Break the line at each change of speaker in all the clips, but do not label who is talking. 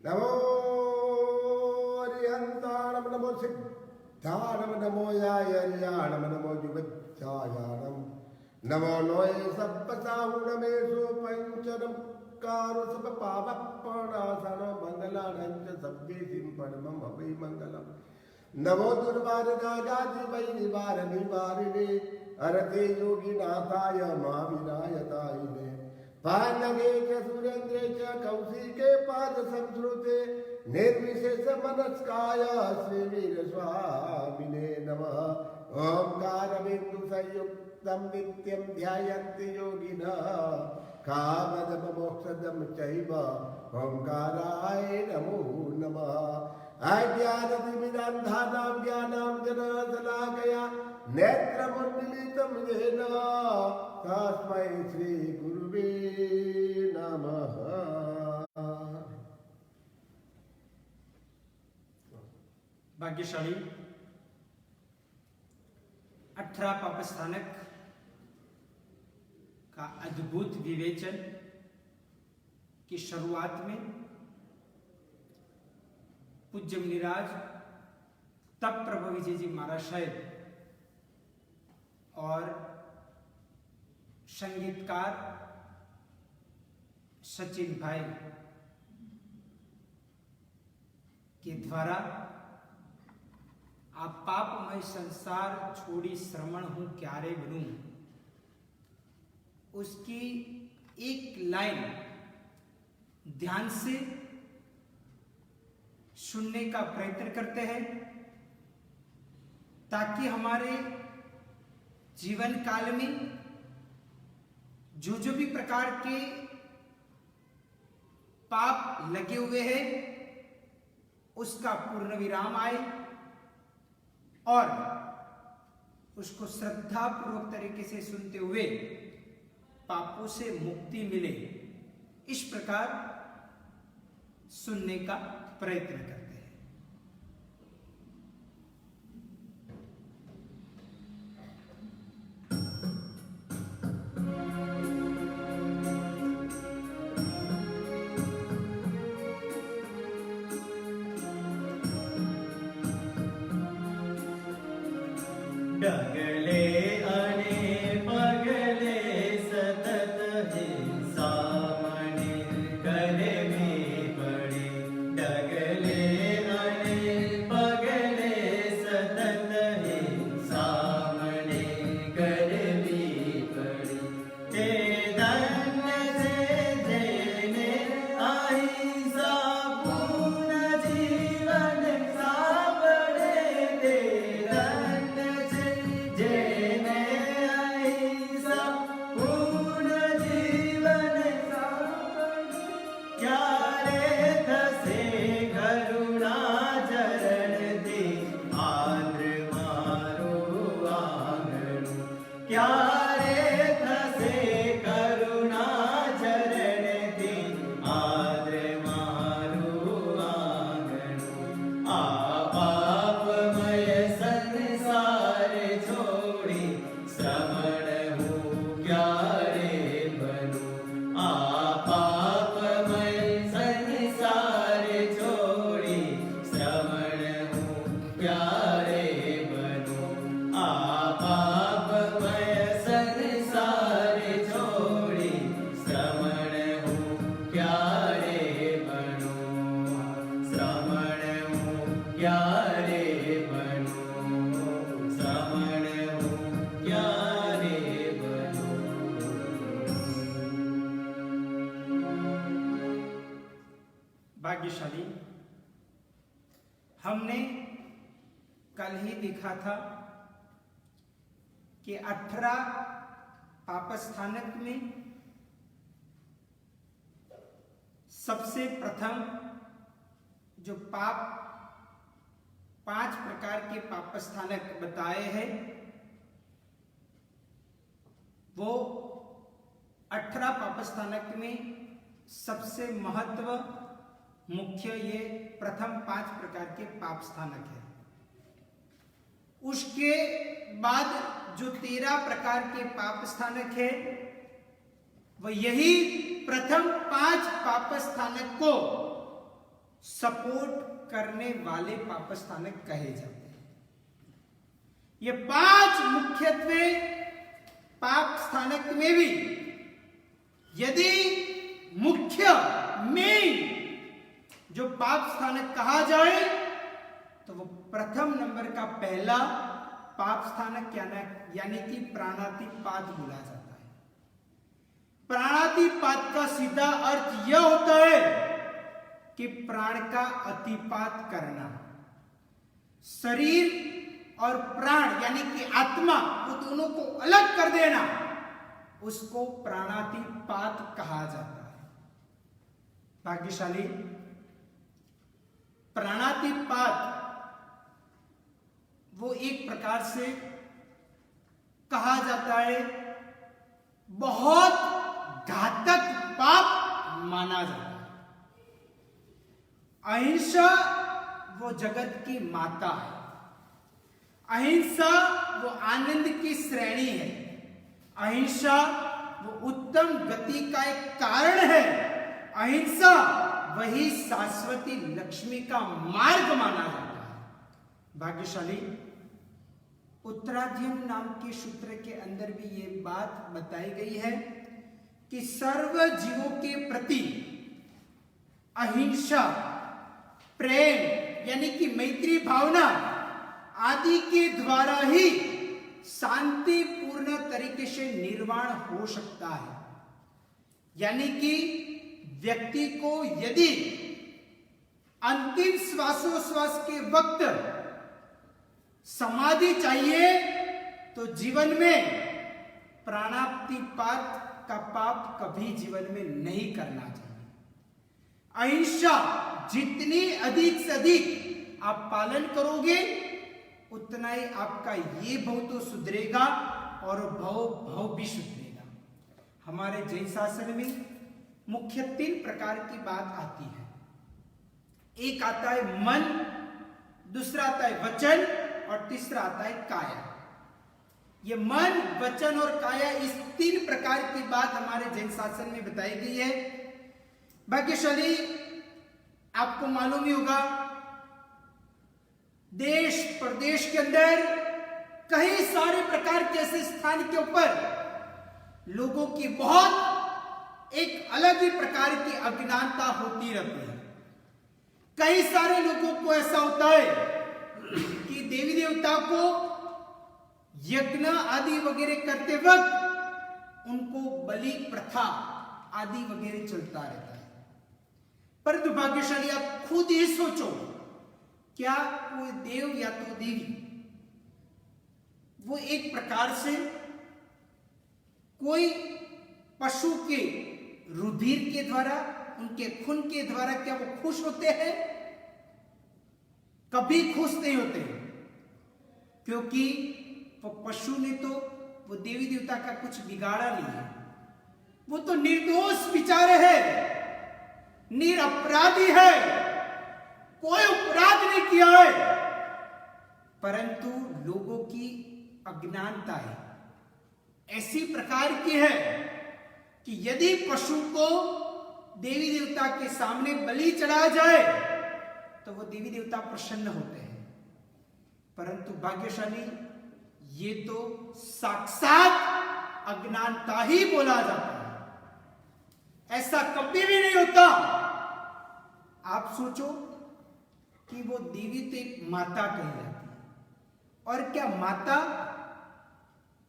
नमो हरिहंताणम नमो सिद्धाणम नमो यायर्याणम नमो जुगच्छायाणम नमो नोय सप्पसाहुणमेषु पंचनम कारो सब पावपणासन मंगलानंच सब्बे सिंपणमम अभय मंगलम नमो दुर्वार नागादि वै निवार निवारिणे अरते योगी नाथाय महाविनायकाय पानगे च सुरेंद्रे च कौशिके पाद संस्कृते निर्विशेष मनस्काय श्री वीर स्वामिने नमः ओंकार बिंदु संयुक्तम नित्यं ध्यायन्ति योगिनः कामदम मोक्षदम चैव ओंकाराय नमो नमः अज्ञानतिमिरान्धानां ज्ञानं जनशलाकया नेत्रमुन्मीलितं येन तस्मै श्री गुरुवे नमः।
भाग्यशाली 18 पापस्थानक का अद्भुत विवेचन की शुरुआत में पूज्य मुनिराज तप प्रभु विजय जी महाराज और संगीतकार सचिन भाई के द्वारा आप पापमय संसार छोड़ी श्रमण हूं क्यारे बनूं, उसकी एक लाइन ध्यान से सुनने का प्रयत्न करते हैं ताकि हमारे जीवन काल में जो भी प्रकार के पाप लगे हुए हैं उसका पूर्ण विराम आए और उसको श्रद्धा पूर्वक तरीके से सुनते हुए पापों से मुक्ति मिले, इस प्रकार सुनने का प्रयत्न करते हैं।
डगले अने पगले सतत हिंसा मणि करवी पड़ी, डगले अने पगले सतत हिंसा मणि करवी पड़ी। ते धन्य से जेने अहिंसा पूर्ण जीवन सापड़े, ते धन्य जेने अहिंसा पूर्ण जीवन सापड़े। क्यारे थसे करुणा चरण दी आद्र मारो आंगणु, क्यारे थसे करुणा चरण दी आद्र मारो आंगणु। आ पापमय संसार छोड़ी श्रमण हूँ क्यारे बनूं, आ पापमय संसार छोड़ी श्रमण हूँ क्यारे बनूं, आ पापमय संसार छोड़ी श्रमण हूँ क्यारे बनूं, श्रमण हूँ क्यारे बनूं, श्रमण हूँ क्यारे बनूं।
भाग्यशाली, हमने कल ही देखा था कि 18 पापस्थानक में सबसे प्रथम जो पाप 5 प्रकार के पापस्थानक बताए हैं वो 18 पापस्थानक में सबसे महत्व मुख्य ये प्रथम 5 प्रकार के पाप स्थानक है। उसके बाद जो 13 प्रकार के पाप स्थानक है वह यही प्रथम 5 पाप स्थानक को सपोर्ट करने वाले पाप स्थानक कहे जाते हैं। ये 5 मुख्यत्वे पाप स्थानक में भी यदि मुख्य मेन जो पाप स्थानक कहा जाए तो वो प्रथम नंबर का पहला पाप स्थानक यानी कि प्राणातिपात बोला जाता है। प्राणातिपात का सीधा अर्थ यह होता है कि प्राण का अतिपात करना। शरीर और प्राण यानी कि आत्मा, वो दोनों को अलग कर देना, उसको प्राणातिपात कहा जाता है। भाग्यशाली प्राणातिपात वो एक प्रकार से कहा जाता है बहुत घातक पाप माना जाता है। अहिंसा वो जगत की माता है। अहिंसा वो आनंद की श्रेणी है। अहिंसा वो उत्तम गति का एक कारण है। अहिंसा वही शाश्वती लक्ष्मी का मार्ग माना जाता है। भाग्यशाली उत्तराध्ययन नाम के सूत्र के अंदर भी ये बात बताई गई है कि सर्व जीवों के प्रति अहिंसा, प्रेम यानी कि मैत्री भावना आदि के द्वारा ही शांतिपूर्ण तरीके से निर्वाण हो सकता है। यानी कि व्यक्ति को यदि अंतिम श्वासोश्वास के वक्त समाधि चाहिए तो जीवन में प्राणातिपात का पाप कभी जीवन में नहीं करना चाहिए। अहिंसा जितनी अधिक से अधिक आप पालन करोगे उतना ही आपका ये भव तो सुधरेगा और भव भी सुधरेगा। हमारे जैन शासन में मुख्य 3 प्रकार की बात आती है। एक आता है मन, दूसरा आता है वचन और तीसरा आता है काया। ये मन, वचन और काया, इस 3 प्रकार की बात हमारे जैन शासन में बताई गई है। भाग्यशाली आपको मालूम ही होगा देश प्रदेश के अंदर कई सारे प्रकार के ऐसे स्थान के ऊपर लोगों की बहुत एक अलग ही प्रकार की अज्ञानता होती रहती है। कई सारे लोगों को ऐसा होता है कि देवी देवता को यज्ञ आदि वगैरह करते वक्त उनको बलि प्रथा आदि वगैरह चलता रहता है। परंतु भाग्यशाली आप खुद ही सोचो, क्या कोई देव या तो देवी वो एक प्रकार से कोई पशु के रुधिर के द्वारा, उनके खून के द्वारा क्या वो खुश होते हैं? कभी खुश नहीं होते, क्योंकि वो पशु ने तो वो देवी देवता का कुछ बिगाड़ा नहीं है। वो तो निर्दोष बेचारे हैं, निरपराधी है, कोई अपराध नहीं किया है। परंतु लोगों की अज्ञानता है ऐसी प्रकार की है कि यदि पशु को देवी देवता के सामने बलि चढ़ाया जाए तो वो देवी देवता प्रसन्न होते हैं। परंतु भाग्यशाली ये तो साक्षात अज्ञानता ही बोला जाता है। ऐसा कभी भी नहीं होता। आप सोचो कि वो देवी तो एक माता कही जाती है, और क्या माता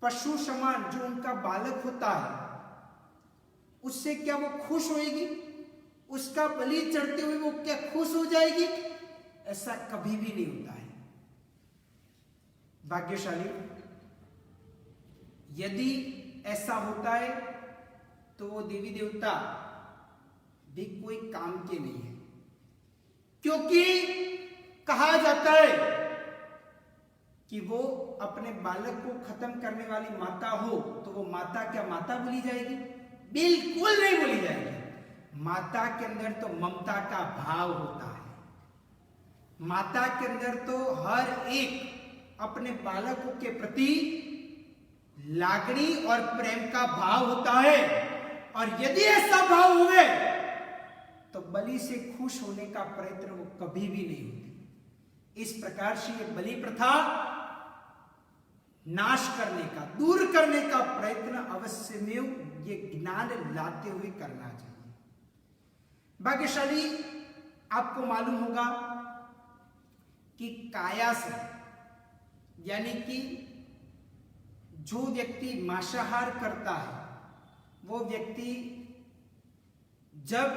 पशु समान जो उनका बालक होता है उससे क्या वो खुश होएगी? उसका बलि चढ़ते हुए वो क्या खुश हो जाएगी? ऐसा कभी भी नहीं होता है। भाग्यशाली यदि ऐसा होता है तो वो देवी देवता भी कोई काम के नहीं है, क्योंकि कहा जाता है कि वो अपने बालक को खत्म करने वाली माता हो तो वो माता क्या माता बोली जाएगी? बिल्कुल नहीं बोली जाएगी। माता के अंदर तो ममता का भाव होता है। माता के अंदर तो हर एक अपने बालकों के प्रति लागणी और प्रेम का भाव होता है। और यदि ऐसा भाव हुए तो बलि से खुश होने का प्रयत्न वो कभी भी नहीं होती। इस प्रकार से ये बलि प्रथा नाश करने का, दूर करने का प्रयत्न अवश्य में ये ज्ञान लाते हुए करना चाहिए। भाग्यशाली आपको मालूम होगा कि काया से, यानी कि जो व्यक्ति मांसाहार करता है वो व्यक्ति जब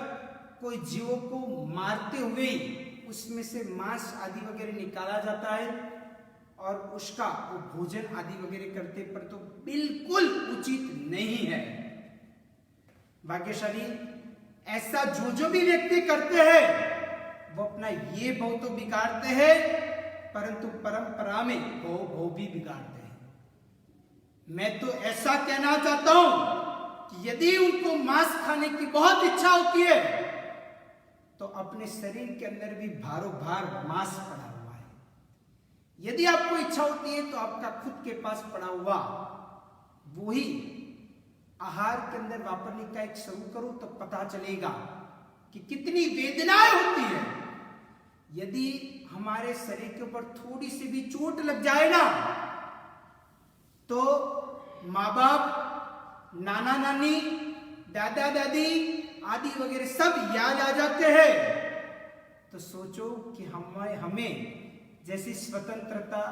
कोई जीवों को मारते हुए उसमें से मांस आदि वगैरह निकाला जाता है और उसका वो भोजन आदि वगैरह करते पर तो बिल्कुल उचित नहीं है। भाग्यशाली ऐसा जो भी व्यक्ति करते हैं वो अपना ये भव तो बिगाड़ते हैं, परंतु परंपरा में भव भी बिगाड़ते हैं। मैं तो ऐसा कहना चाहता हूं कि यदि उनको मांस खाने की बहुत इच्छा होती है तो अपने शरीर के अंदर भी भारों भार मांस पड़ा हुआ है। यदि आपको इच्छा होती है तो आपका खुद के पास पड़ा हुआ वही आहार के अंदर वापरने का एक शुरू करो तो पता चलेगा कि कितनी वेदनाएं होती है। यदि हमारे शरीर के ऊपर थोड़ी सी भी चोट लग जाए ना तो माँ बाप, नाना नानी, दादा दादी आदि वगैरह सब याद आ जाते हैं। तो सोचो कि हमें जैसी स्वतंत्रता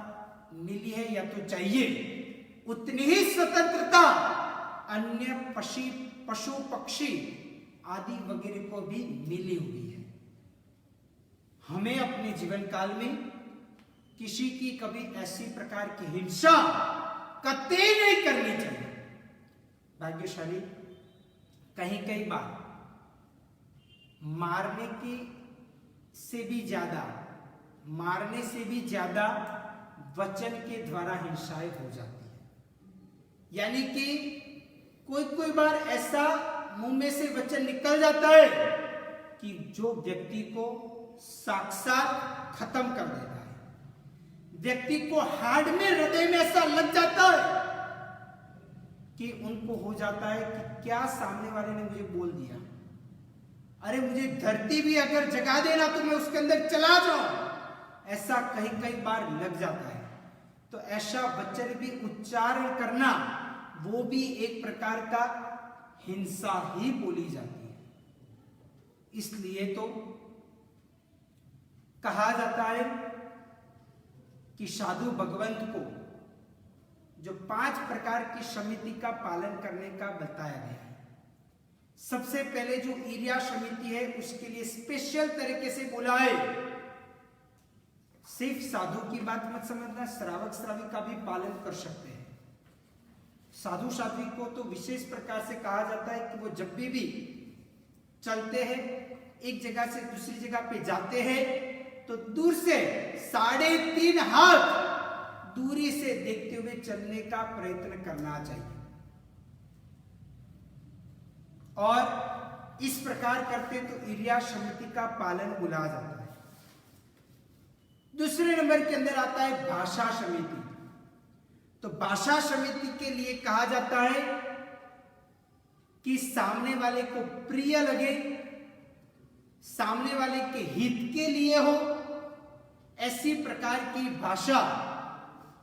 मिली है या तो चाहिए उतनी ही स्वतंत्रता अन्य पशु पक्षी आदि वगैरह को भी मिली हुई है। हमें अपने जीवन काल में किसी की कभी ऐसी प्रकार की हिंसा कतई नहीं करनी चाहिए। भाग्यशाली कई बार मारने से भी ज्यादा वचन के द्वारा हिंसाएं हो जाती है। यानी कि कोई बार ऐसा मुंह में से वचन निकल जाता है कि जो व्यक्ति को साक्षात खत्म कर देता है। व्यक्ति को हार्ट में, हृदय में ऐसा लग जाता है कि उनको हो जाता है कि क्या सामने वाले ने मुझे बोल दिया, अरे मुझे धरती भी अगर जगा देना तो मैं उसके अंदर चला जाऊं, ऐसा कई बार लग जाता है। तो ऐसा वचन भी उच्चारण करना वो भी एक प्रकार का हिंसा ही बोली जाती है। इसलिए तो कहा जाता है कि साधु भगवंत को जो 5 प्रकार की समिति का पालन करने का बताया गया है। सबसे पहले जो ईर्ष्या समिति है उसके लिए स्पेशल तरीके से बोला है, सिर्फ साधु की बात मत समझना, श्रावक श्रावी का भी पालन कर सकते हैं। साधु साध्वी को तो विशेष प्रकार से कहा जाता है कि वो जब भी चलते हैं, एक जगह से दूसरी जगह पे जाते हैं तो दूर से 3.5 हाथ दूरी से देखते हुए चलने का प्रयत्न करना चाहिए। और इस प्रकार करते तो ईर्ष्या समिति का पालन बुला जाता है। दूसरे नंबर के अंदर आता है भाषा समिति। तो भाषा समिति के लिए कहा जाता है कि सामने वाले को प्रिय लगे, सामने वाले के हित के लिए हो, ऐसी प्रकार की भाषा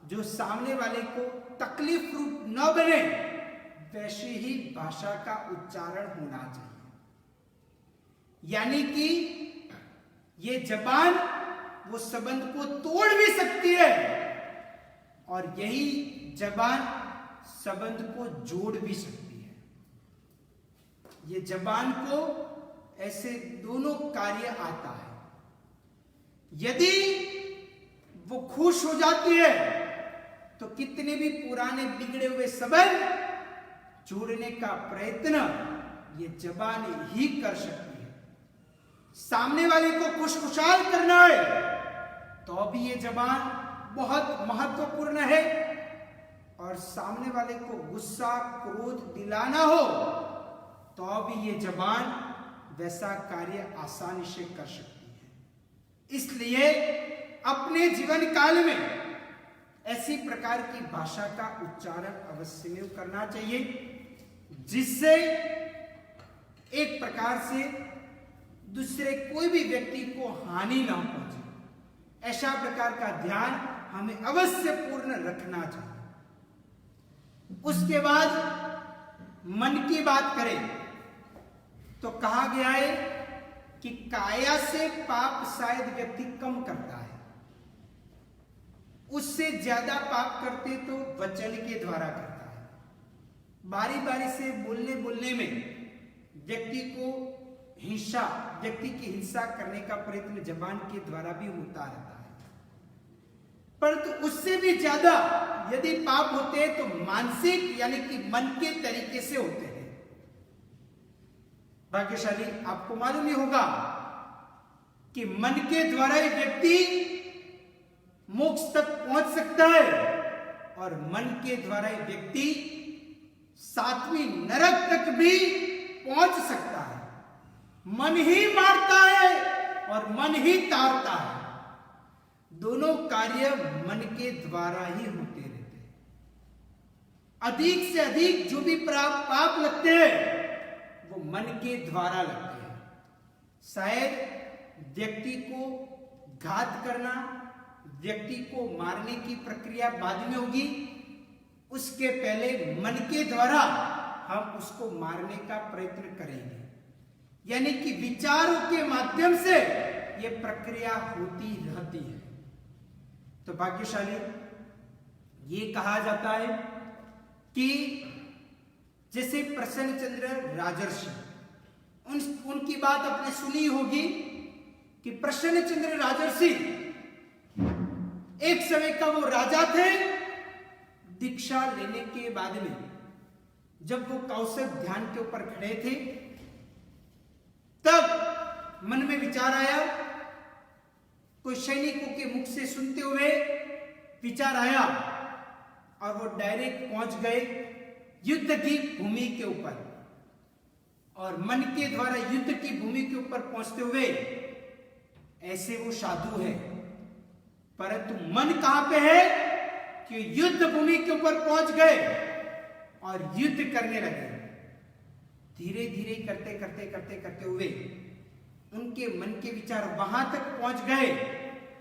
जो सामने वाले को तकलीफ रूप न बने, वैसी ही भाषा का उच्चारण होना चाहिए। यानी कि ये जबान वो संबंध को तोड़ भी सकती है और यही जबान संबंध को जोड़ भी सकती है। ये जबान को ऐसे दोनों कार्य आता है। यदि वो खुश हो जाती है तो कितने भी पुराने बिगड़े हुए संबंध जोड़ने का प्रयत्न ये जबान ही कर सकती है। सामने वाले को खुशखुशाल करना है तो भी ये जबान बहुत महत्वपूर्ण है, और सामने वाले को गुस्सा क्रोध दिलाना हो तो भी ये जबान वैसा कार्य आसानी से कर सकती है। इसलिए अपने जीवन काल में ऐसी प्रकार की भाषा का उच्चारण अवश्य में करना चाहिए जिससे एक प्रकार से दूसरे कोई भी व्यक्ति को हानि ना पहुंचे। ऐसा प्रकार का ध्यान हमें अवश्य पूर्ण रखना चाहिए। उसके बाद मन की बात करें तो कहा गया है कि काया से पाप शायद व्यक्ति कम करता है, उससे ज्यादा पाप करते तो वचन के द्वारा करता है। बारी बारी से बोलने में व्यक्ति को व्यक्ति की हिंसा करने का प्रयत्न जबान के द्वारा भी होता रहता है, परंतु उससे भी ज्यादा यदि पाप होते हैं तो मानसिक यानी कि मन के तरीके से होते हैं। भाग्यशाली आपको मालूम ही होगा कि मन के द्वारा ही व्यक्ति मोक्ष तक पहुंच सकता है और मन के द्वारा ही व्यक्ति 7वीं नरक तक भी पहुंच सकता है। मन ही मारता है और मन ही तारता है। दोनों कार्य मन के द्वारा ही होते रहते हैं। अधिक से अधिक जो भी पाप लगते हैं वो मन के द्वारा लगते हैं। शायद व्यक्ति को घात करना, व्यक्ति को मारने की प्रक्रिया बाद में होगी, उसके पहले मन के द्वारा हम उसको मारने का प्रयत्न करेंगे। यानी कि विचारों के माध्यम से यह प्रक्रिया होती रहती है। तो भाग्यशाली ये कहा जाता है कि जैसे प्रसन्नचंद्र राजर्षि, उनकी बात आपने सुनी होगी कि प्रसन्नचंद्र राजर्षि एक समय का वो राजा थे। दीक्षा लेने के बाद में जब वो कौशल ध्यान के ऊपर खड़े थे तब मन में विचार आया, कोई सैनिकों के मुख से सुनते हुए विचार आया और वो डायरेक्ट पहुंच गए युद्ध की भूमि के ऊपर। और मन के द्वारा युद्ध की भूमि के ऊपर पहुंचते हुए ऐसे वो साधु है, परंतु मन कहां पे है कि युद्ध भूमि के ऊपर पहुंच गए और युद्ध करने लगे। धीरे धीरे करते हुए उनके मन के विचार वहां तक पहुंच गए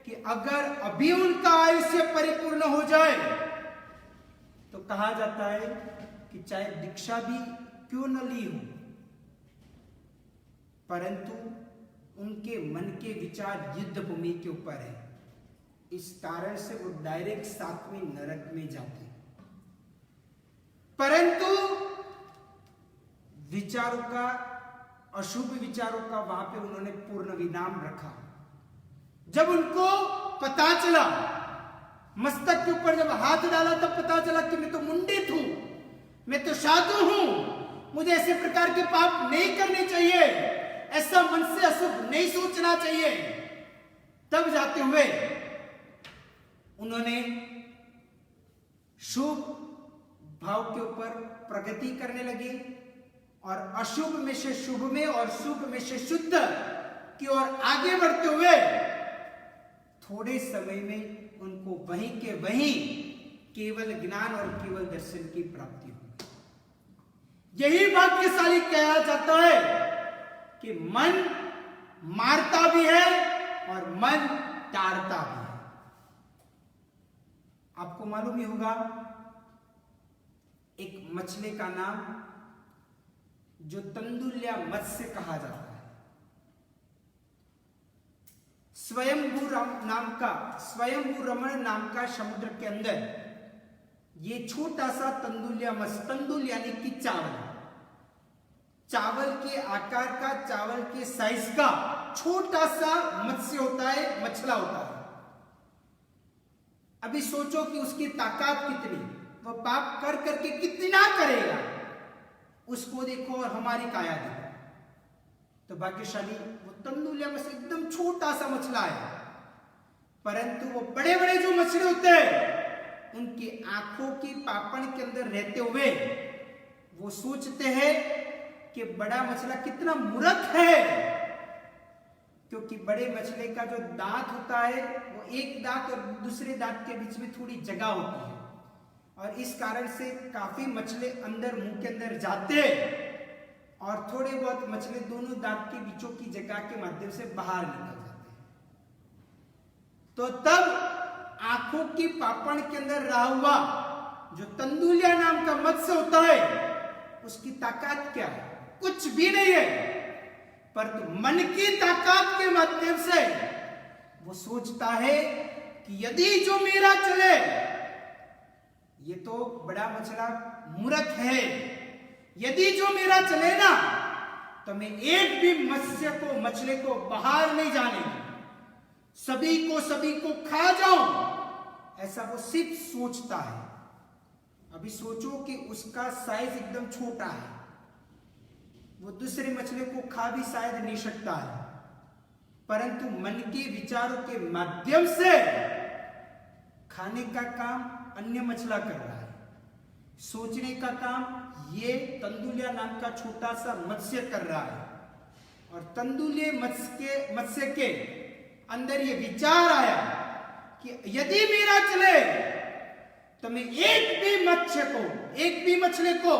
कि अगर अभी उनका आयुष्य परिपूर्ण हो जाए तो कहा जाता है कि चाहे दीक्षा भी क्यों न ली हो, परंतु उनके मन के विचार युद्ध भूमि के ऊपर है। इस कारण से वो डायरेक्ट 7वीं नरक में जाते। परंतु विचारों का, अशुभ विचारों का वहां पे उन्होंने पूर्ण विराम रखा। जब उनको पता चला, मस्तक के ऊपर जब हाथ डाला तब पता चला कि मैं तो मुंडित हूं, मैं तो साधु हूं, मुझे ऐसे प्रकार के पाप नहीं करने चाहिए, ऐसा मन से अशुभ नहीं सोचना चाहिए। तब जाते हुए उन्होंने शुभ भाव के ऊपर प्रगति करने लगे और अशुभ में से शुभ में और शुभ में से शुद्ध की ओर आगे बढ़ते हुए थोड़े समय में उनको वहीं के वहीं केवल ज्ञान और केवल दर्शन की प्राप्ति होगी। यही भाग्यशाली कहा जाता है कि मन मारता भी है और मन ताड़ता भी है। आपको मालूम ही होगा एक मछली का नाम जो तंदुल्या मत्स्य कहा जाता है। स्वयंभू रमण नाम का समुद्र के अंदर ये छोटा सा तंदुल्या मत्स्य, तंदुल यानी कि चावल के आकार का, चावल के साइज का छोटा सा मत्स्य होता है, मछला होता है। अभी सोचो कि उसकी ताकत कितनी, वो पाप कर करके कितना करेगा, उसको देखो और हमारी काया देखो। तो भाग्यशाली वो तंदुल्या मछली एकदम छोटा सा मछला है, परंतु वो बड़े बड़े जो मछली होते हैं उनकी आंखों की पापड़ के अंदर रहते हुए वो सोचते हैं कि बड़ा मछला कितना मूर्ख है, क्योंकि बड़े मछली का जो दांत होता है वो एक दांत और दूसरे दांत के बीच में थोड़ी जगह होती है और इस कारण से काफी मछली अंदर मुंह के अंदर जाते और थोड़े बहुत मछली दोनों दांत के बीचों की जगह के माध्यम से बाहर निकल जाते हैं। तो तब आंखों की पापड़ के अंदर रहा हुआ जो तंदुलिया नाम का मत्स्य होता है, उसकी ताकत क्या है? कुछ भी नहीं है, परंतु मन की ताकत के माध्यम से वो सोचता है कि यदि जो मेरा चले, ये तो बड़ा मछला मूर्ख है, यदि जो मेरा चले ना तो मैं एक भी मछली को बाहर नहीं जाने, सभी को खा जाऊं, ऐसा वो सिर्फ सोचता है। अभी सोचो कि उसका साइज एकदम छोटा है, वो दूसरी मछली को खा भी शायद नहीं सकता है, परंतु मन के विचारों के माध्यम से खाने का काम अन्य मछला कर रहा है, सोचने का काम ये तंदुलिया नाम का छोटा सा मत्स्य कर रहा है। और तंदुलिया मत्स्य के अंदर ये विचार आया कि यदि मेरा चले तो मैं एक भी मछली को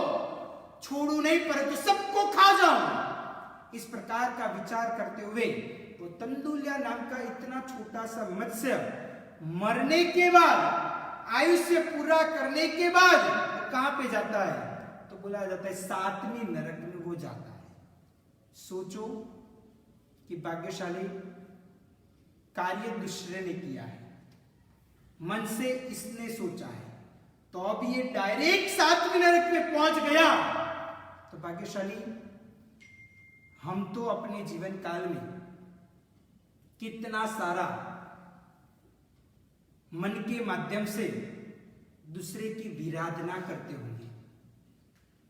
छोड़ू नहीं, परंतु सबको खा जाऊं। इस प्रकार का विचार करते हुए वो तंदुलिया नाम का इतना छोटा सा मत्स्य मरने के बाद, आयुष्य पूरा करने के बाद वो कहां पे जाता है? तो बोला जाता है 7वीं नरक में वो जाता है। सोचो कि भाग्यशाली कार्य दूसरे ने किया है, मन से इसने सोचा है, तो अब ये डायरेक्ट 7वीं नरक में पहुंच गया। तो भाग्यशाली हम तो अपने जीवन काल में कितना सारा मन के माध्यम से दूसरे की विराधना करते होंगे,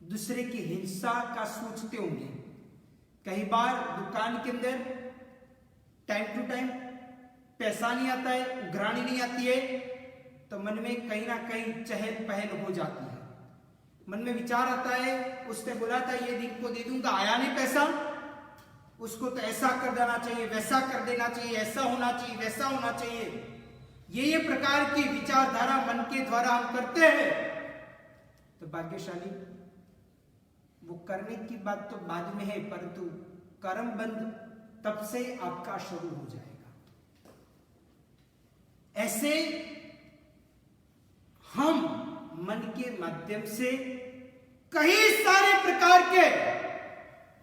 दूसरे की हिंसा का सोचते होंगे। कई बार दुकान के अंदर टाइम टू टाइम पैसा नहीं आता है, उघराणी नहीं आती है, तो मन में कहीं ना कहीं चहल पहल हो जाती है। मन में विचार आता है, उसने बोला था ये दिन को दे दूंगा, आया नहीं पैसा, उसको तो ऐसा कर देना चाहिए, वैसा कर देना चाहिए, ऐसा होना चाहिए, वैसा होना चाहिए। ये प्रकार की विचारधारा मन के द्वारा हम करते हैं। तो भाग्यशाली वो करने की बात तो बाद में है, परंतु कर्म बंध तब से आपका शुरू हो जाएगा। ऐसे हम मन के माध्यम से कई सारे प्रकार के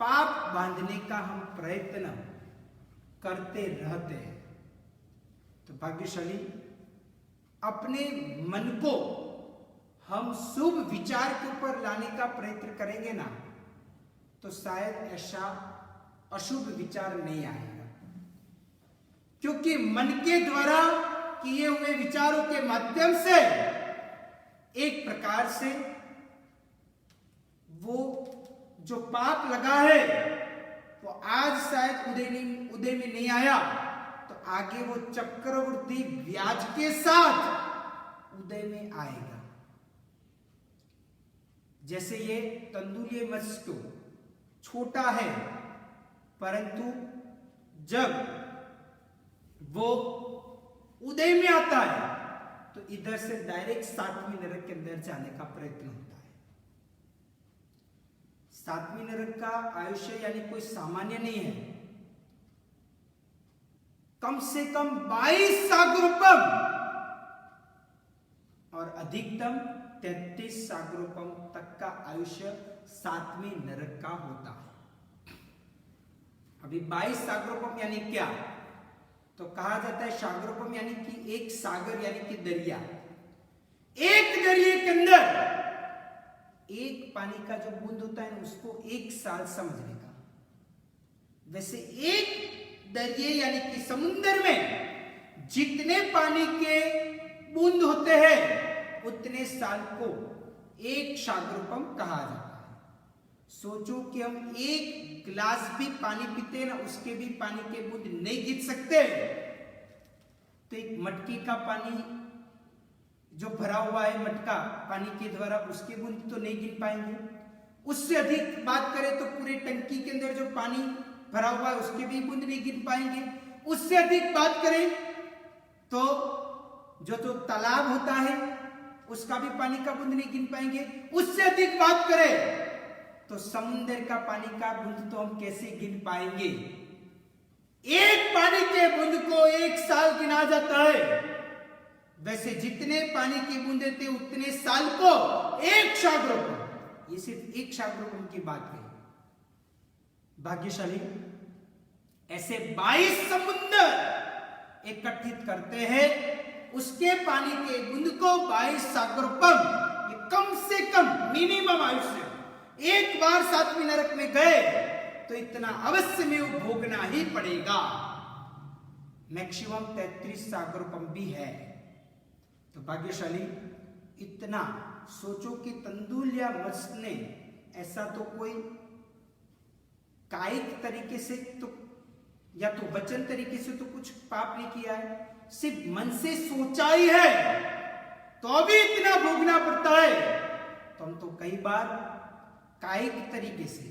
पाप बांधने का हम प्रयत्न करते रहते हैं। तो भाग्यशाली अपने मन को हम शुभ विचार के ऊपर लाने का प्रयत्न करेंगे ना, तो शायद ऐसा अशुभ विचार नहीं आएगा, क्योंकि मन के द्वारा किए हुए विचारों के माध्यम से एक प्रकार से वो जो पाप लगा है वो आज शायद उदय में नहीं आया, तो आगे वो चक्रवृद्धि ब्याज के साथ उदय में आएगा। जैसे ये तंदुलिया मत्स्य तो छोटा है, परंतु जब वो उदय में आता है तो इधर से डायरेक्ट 7वीं नरक के अंदर जाने का प्रयत्न होता है। 7वीं नरक का आयुष्य यानी कोई सामान्य नहीं है, कम से कम 22 सागरोपम और अधिकतम 33 सागरोपम तक का आयुष्य 7वीं नरक का होता है। अभी 22 सागरोपम यानी क्या? तो कहा जाता है सागरोपम यानी कि एक सागर यानी कि दरिया, एक दरिया के अंदर एक पानी का जो बूंद होता है उसको 1 साल समझने का, वैसे एक दरिया यानी कि समुद्र में जितने पानी के बूंद होते हैं उतने साल को एक सागरोपम कहा जाता है। सोचो कि हम एक गिलास भी पानी पीते हैं ना, उसके भी पानी के बूंद नहीं गिन सकते, तो एक मटकी का पानी जो भरा हुआ है मटका पानी के द्वारा, उसके बूंद तो नहीं गिन पाएंगे। उससे अधिक बात करें तो पूरे टंकी के अंदर जो पानी भरा हुआ है उसके भी बूंद नहीं गिन पाएंगे। उससे अधिक बात करें तो जो तालाब होता है उसका भी पानी का बूंद नहीं गिन पाएंगे। उससे अधिक बात करें तो समुद्र का पानी का बूंद तो हम कैसे गिन पाएंगे। एक पानी के बूंद को 1 साल गिना जाता है, वैसे जितने पानी की बूंदे थे उतने साल को 1 सागरोपम, ये सिर्फ 1 सागरोपम की बात है। भाग्यशाली ऐसे 22 समुद्र एकत्रित करते हैं, उसके पानी के बूंद को 22 सागरोपम, ये कम से कम मिनिमम आयुष्य। एक बार 7वें नरक में गए तो इतना अवश्य में वो भोगना ही पड़ेगा। मैक्सिमम 33 सागरोपम भी है। तो भाग्यशाली इतना सोचो कि तंदुल या मत्स्य ने ऐसा तो कोई कायिक तरीके से तो या तो वचन तरीके से तो कुछ पाप नहीं किया है, सिर्फ मन से सोचा ही है तो भी इतना भोगना पड़ता है। तो हम तो कई बार कायिक तरीके से,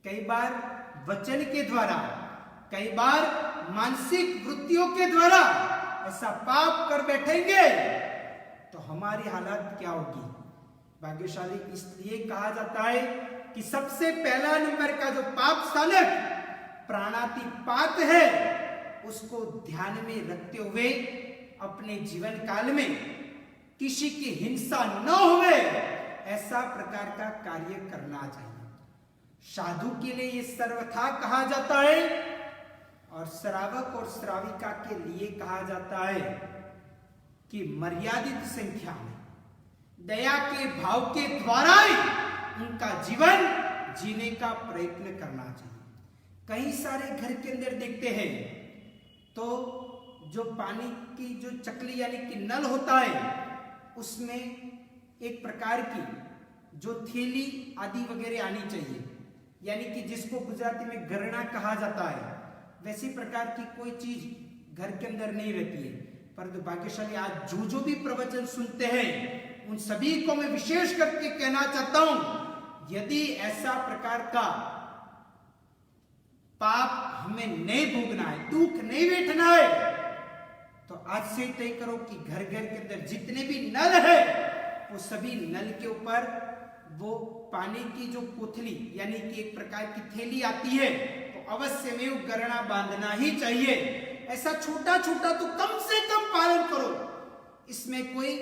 कई बार वचन के द्वारा, कई बार मानसिक वृत्तियों के द्वारा ऐसा पाप कर बैठेंगे तो हमारी हालत क्या होगी। भाग्यशाली इसलिए कहा जाता है कि सबसे पहला नंबर का जो पाप स्थानक प्राणातिपात है, उसको ध्यान में रखते हुए अपने जीवन काल में किसी की हिंसा न होवे ऐसा प्रकार का कार्य करना चाहिए। साधु के लिए ये सर्वथा कहा जाता है और श्रावक और श्राविका के लिए कहा जाता है कि मर्यादित संख्या में दया के भाव के द्वारा ही उनका जीवन जीने का प्रयत्न करना चाहिए। कई सारे घर के अंदर देखते हैं तो जो पानी की जो चकली यानी कि नल होता है, उसमें एक प्रकार की जो थैली आदि वगैरह आनी चाहिए, यानी कि जिसको गुजराती में गरणा कहा जाता है, वैसी प्रकार की कोई चीज घर के अंदर नहीं रहती है। परंतु भाग्यशाली आज जो भी प्रवचन सुनते हैं उन सभी को मैं विशेष करके कहना चाहता हूं, यदि ऐसा प्रकार का पाप हमें नहीं भोगना है, दुख नहीं बैठना है, तो आज से तय करो कि घर घर के अंदर जितने भी नल है वो सभी नल के ऊपर वो पानी की जो कोथली यानी कि एक प्रकार की थैली आती है, तो अवश्य में वो गरणा बांधना ही चाहिए। ऐसा छोटा छोटा तो कम से कम पालन करो, इसमें कोई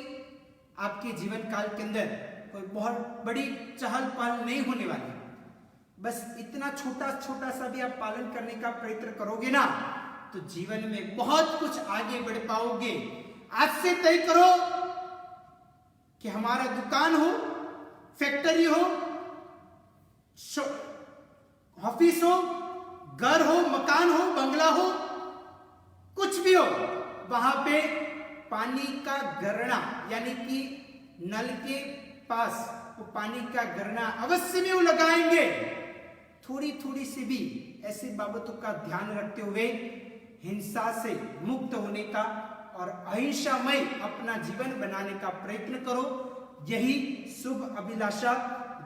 आपके जीवन काल के अंदर कोई बहुत बड़ी चहल पहल नहीं होने वाली। बस इतना छोटा छोटा सा भी आप पालन करने का प्रयत्न करोगे ना तो जीवन में बहुत कुछ आगे बढ़ पाओगे। आज से तय करो कि हमारा दुकान हो, फैक्ट्री हो, ऑफिस हो, घर हो, मकान हो, बंगला हो, कुछ भी हो, वहां पे पानी का गरणा यानी कि नल के पास वो पानी का गरणा अवश्य में वो लगाएंगे। थोड़ी थोड़ी सी भी ऐसी बाबतों का ध्यान रखते हुए हिंसा से मुक्त होने का और अहिंसामय अपना जीवन बनाने का प्रयत्न करो। यही शुभ अभिलाषा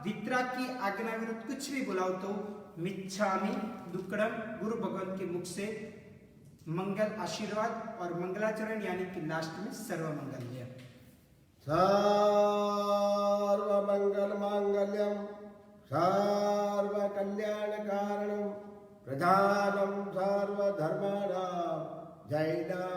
वितरा की आज्ञा विरुद्ध कुछ भी बुलाओ तो मिच्छामि दुक्कड़म गुरु भगवान के मुख से मंगल आशीर्वाद और मंगलाचरण यानी कि लास्ट में सर्वमंगल्य।
सर्वमंगल मांगल्यम सर्व कल्याण कारणम प्रधानम सर्वधर्माणां जैना